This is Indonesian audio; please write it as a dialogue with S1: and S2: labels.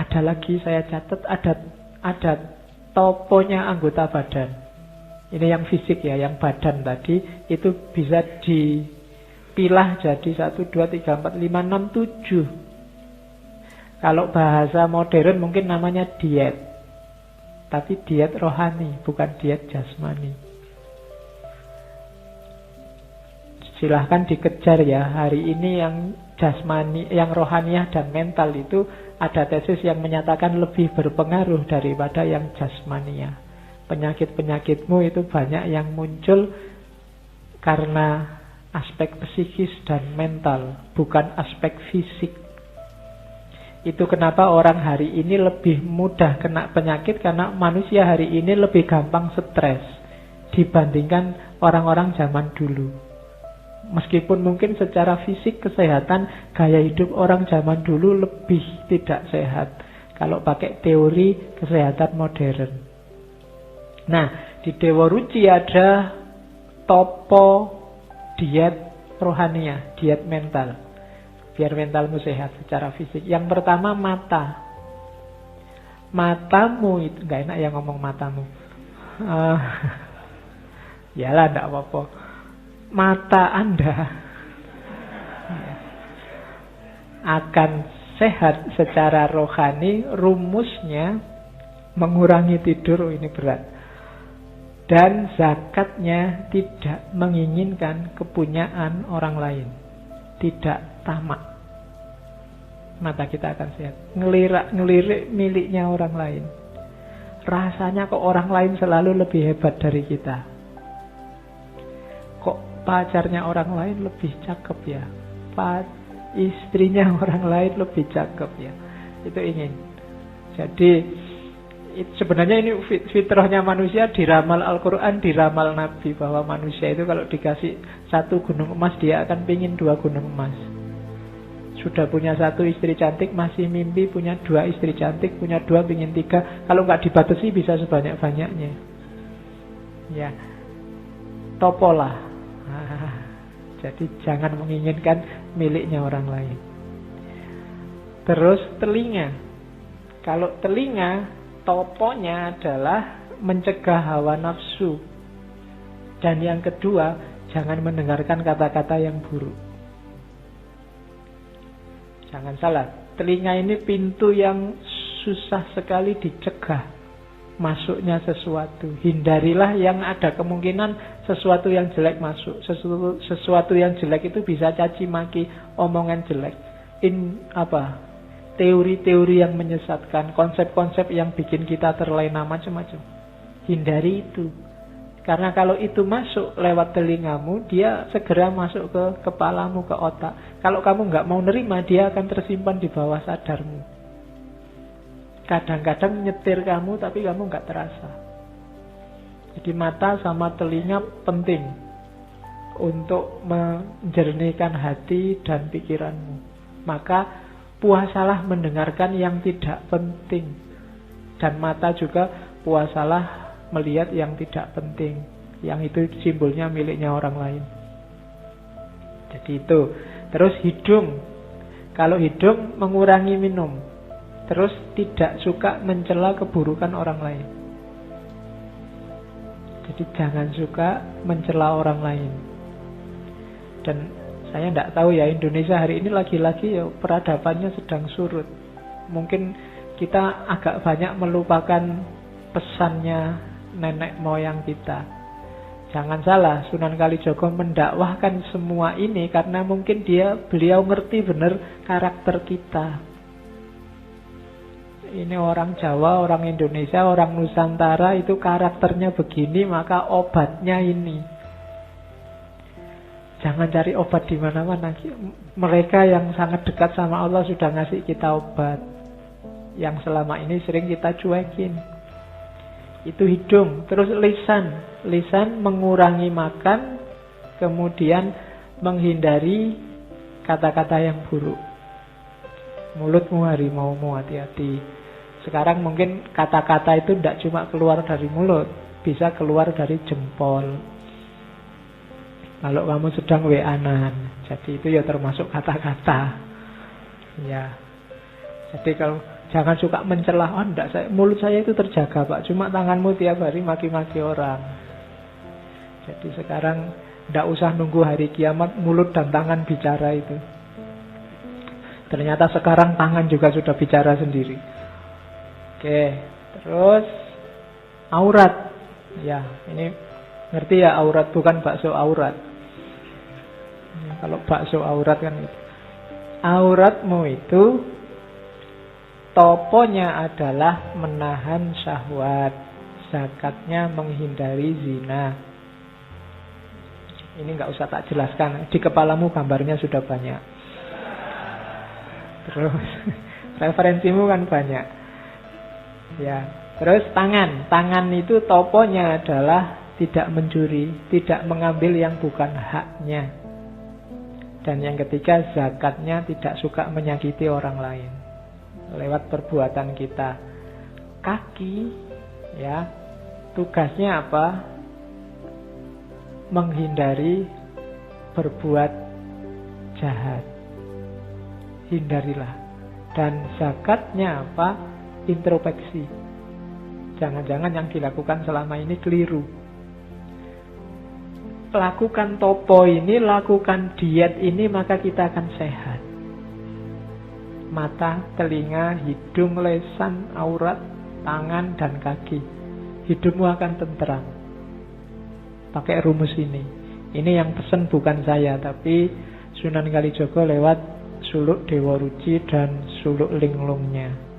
S1: Ada lagi saya catat, ada toponya anggota badan. Ini yang fisik ya, yang badan tadi itu bisa dipilah jadi 1, 2, 3, 4, 5, 6, 7. Kalau bahasa modern mungkin namanya diet. Tapi diet rohani, bukan diet jasmani. Silahkan dikejar ya. Hari ini yang jasmani, yang rohaniah dan mental itu ada tesis yang menyatakan lebih berpengaruh daripada yang jasmaniah. Penyakit-penyakitmu itu banyak yang muncul karena aspek psikis dan mental, bukan aspek fisik. Itu kenapa orang hari ini lebih mudah kena penyakit, karena manusia hari ini lebih gampang stres dibandingkan orang-orang zaman dulu. Meskipun mungkin secara fisik kesehatan, gaya hidup orang zaman dulu lebih tidak sehat kalau pakai teori kesehatan modern. Nah, di Dewa Ruci ada topo diet rohaniah, diet mental. Biar mentalmu sehat secara fisik. Yang pertama mata. Matamu itu, gak enak ya ngomong matamu. Yalah, gak apa-apa. Mata Anda akan sehat secara rohani. Rumusnya mengurangi tidur, ini berat. Dan zakatnya tidak menginginkan kepunyaan orang lain. Tidak tamak. Mata kita akan sehat. Ngelirik miliknya orang lain. Rasanya kok orang lain selalu lebih hebat dari kita. Kok pacarnya orang lain lebih cakep ya. Istrinya orang lain lebih cakep ya. Itu ingin. Jadi sebenarnya ini fitrahnya manusia, diramal Al-Quran, diramal Nabi, bahwa manusia itu kalau dikasih 1 gunung emas, dia akan pingin 2 gunung emas. Sudah punya 1 istri cantik, masih mimpi punya 2 istri cantik, punya 2 pingin 3. Kalau nggak dibatasi bisa sebanyak-banyaknya. Ya, topolah. Jadi jangan menginginkan miliknya orang lain. Terus telinga. Kalau telinga, toponya adalah mencegah hawa nafsu. Dan yang kedua, jangan mendengarkan kata-kata yang buruk. Jangan salah, telinga ini pintu yang susah sekali dicegah masuknya sesuatu. Hindarilah yang ada kemungkinan sesuatu yang jelek masuk. Sesuatu yang jelek itu bisa caci maki, omongan jelek. Teori-teori yang menyesatkan, konsep-konsep yang bikin kita terlena macam-macam. Hindari itu. Karena kalau itu masuk lewat telingamu, dia segera masuk ke kepalamu, ke otak. Kalau kamu nggak mau nerima, dia akan tersimpan di bawah sadarmu. Kadang-kadang nyetir kamu, tapi kamu nggak terasa. Jadi mata sama telinga penting untuk menjernihkan hati dan pikiranmu. Maka puasalah mendengarkan yang tidak penting. Dan mata juga puasalah melihat yang tidak penting. Yang itu simbolnya miliknya orang lain. Jadi itu. Terus hidung. Kalau hidung mengurangi minum. Terus tidak suka mencela keburukan orang lain. Jadi jangan suka mencela orang lain. Dan saya tidak tahu ya, Indonesia hari ini lagi-lagi ya peradabannya sedang surut. Mungkin kita agak banyak melupakan pesannya nenek moyang kita. Jangan salah, Sunan Kalijaga mendakwahkan semua ini karena mungkin beliau ngerti benar karakter kita. Ini orang Jawa, orang Indonesia, orang Nusantara itu karakternya begini, maka obatnya ini. Jangan cari obat di mana-mana. Mereka yang sangat dekat sama Allah sudah ngasih kita obat. Yang selama ini sering kita cuekin. Itu hidung. Terus lisan. Lisan mengurangi makan, kemudian menghindari kata-kata yang buruk. Mulutmu harimaumu, hati-hati. Sekarang mungkin kata-kata itu tidak cuma keluar dari mulut, bisa keluar dari jempol. Kalau kamu sedang WA-an, jadi itu ya termasuk kata-kata. Ya. Jadi kalau Jangan suka mencela. Oh enggak, mulut saya itu terjaga Pak, cuma tanganmu tiap hari maki-maki orang. Jadi sekarang enggak usah nunggu hari kiamat mulut dan tangan bicara itu. Ternyata sekarang tangan juga sudah bicara sendiri. Oke, terus aurat. Ya, ini ngerti ya, aurat bukan bakso aurat. Kalau bakso aurat kan itu. Auratmu itu toponya adalah menahan syahwat, zakatnya menghindari zina. Ini nggak usah tak jelaskan, di kepalamu gambarnya sudah banyak. Terus referensimu kan banyak. Ya, terus tangan itu toponya adalah tidak mencuri, tidak mengambil yang bukan haknya. Dan yang ketiga, zakatnya tidak suka menyakiti orang lain lewat perbuatan kita. Kaki, ya, tugasnya apa? Menghindari berbuat jahat. Hindarilah. Dan zakatnya apa? Introspeksi. Jangan-jangan yang dilakukan selama ini keliru. Lakukan topo ini, lakukan diet ini, maka kita akan sehat. Mata, telinga, hidung, lesan, aurat, tangan, dan kaki. Hidupmu akan tentram. Pakai rumus ini. Ini yang pesen bukan saya, tapi Sunan Kalijogo lewat Suluk Dewa Ruci dan Suluk Linglungnya.